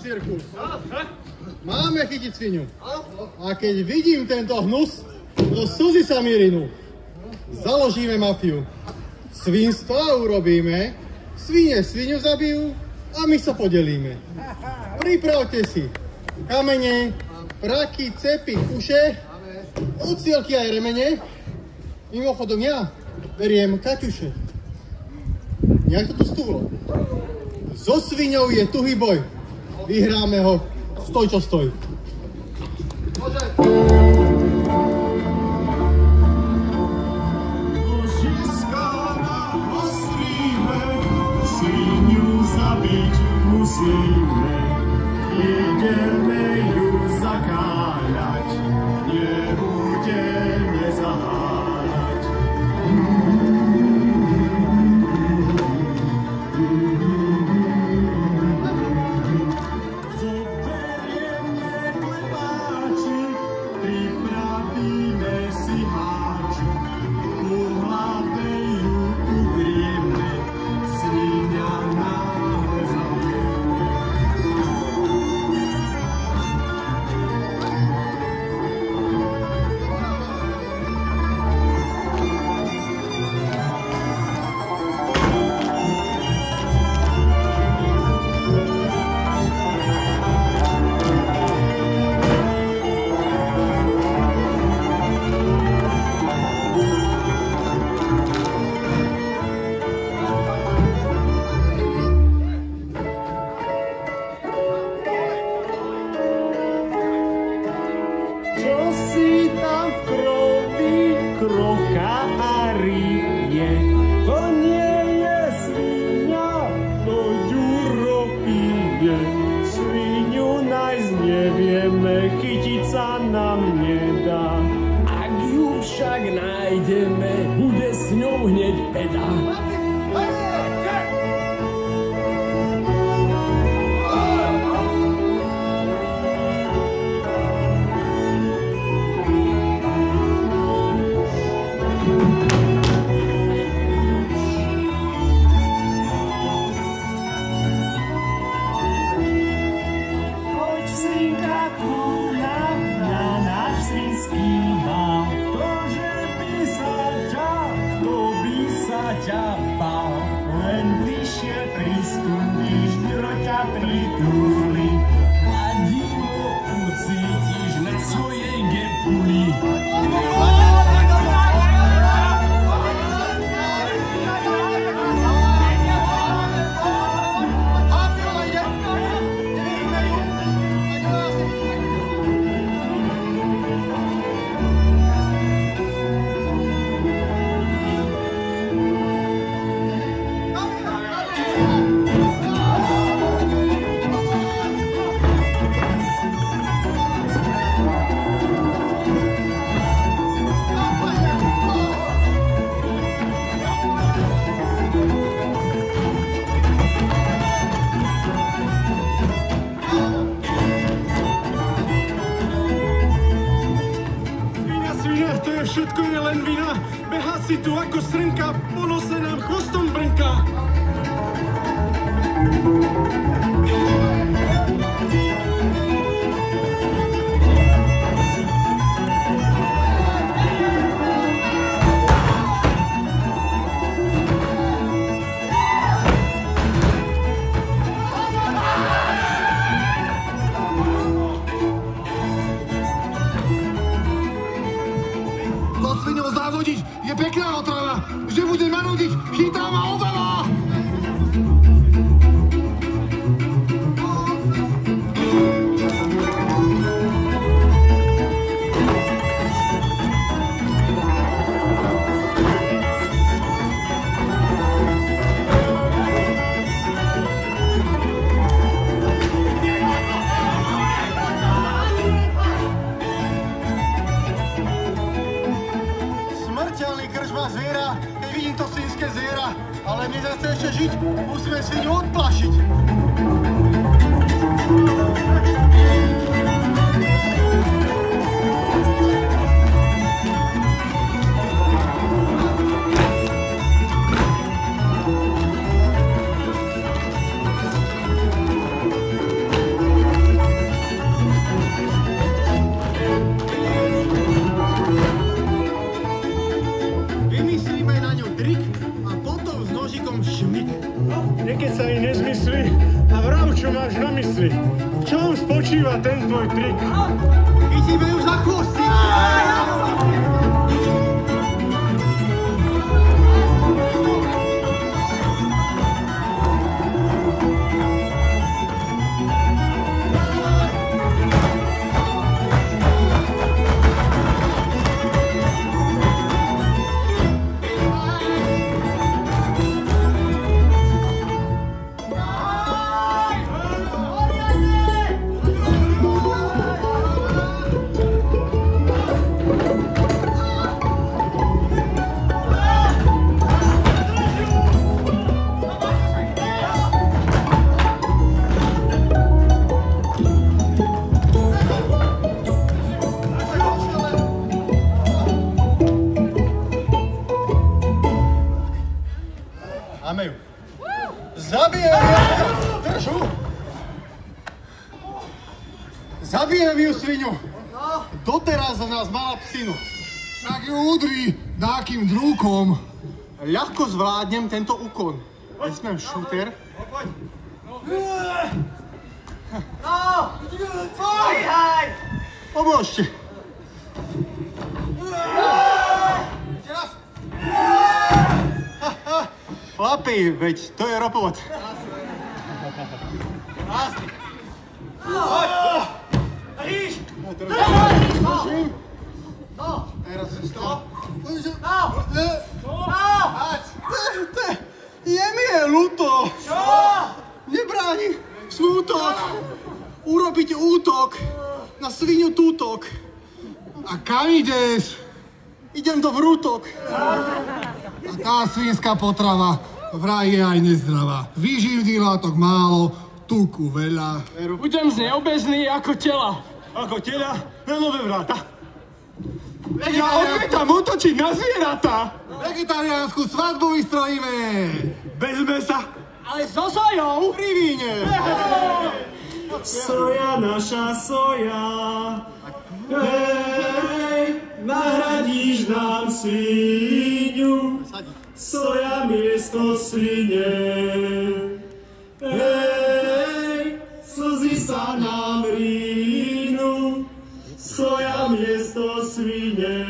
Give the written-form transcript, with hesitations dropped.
cirkus. Máme chytiť svinu. A keď vidím tento hnus, do slzy sa mi rinú. Založíme mafiu. Svinstva urobíme, svine svinu zabijú a my sa podelíme. Pripravte si kamene, praky, cepy, kuše, ocielky aj remene. Mimochodom ja beriem Kaťuše. Jak to tu stúlo? So sviňou je tuhý boj. Vyhráme ho, stoj čo stoj. Łożyska naostrimy, sviniu zabić musimy. Idziemy już zakalać, nie będziemy zahalać. Všetko je len vina, behá si tu ako srnka, po nose nám chvostom brnká. Je pekná otrava, že bude ma nudiť, chytá ma oveľa! Zviera, keď vidím to svinské zviera, ale mne zase ešte žiť, musíme svinu odplašiť. máš na mysli? V čom spočíva ten tvoj trik? Chytíme ju za chvosty! Máme ju. Zabijem ju! Držu! Zabijem ju, svinu! Doteraz za nás mala psinu. Tak ju udri nejakým drúkom. Ľahko zvládnem tento úkon. Vezmem šúter. Pomôžte. Chlapi, veď to je robot. Ríš! Držím. Teraz je mi je ľúto. Nebráni smútok. Urobiť útok na svinu tútok. A kam ideš? Idem do vrútok. A tá svinská potrava vraj je aj nezdravá. Výživný látok málo, tuku veľa. Budem z nej obezný ako tela. Ako tela na nové vráta. Ja odmietam útočiť na zvieratá. Vegetariánsku svadbu vystrojíme. Bez mesa. Ale so sojou pri víne. Soja, naša soja. Hej, nahradíš nám sviňu. Soja miesto svine. Hej, slzy sa nám rínu. Soja miesto svine.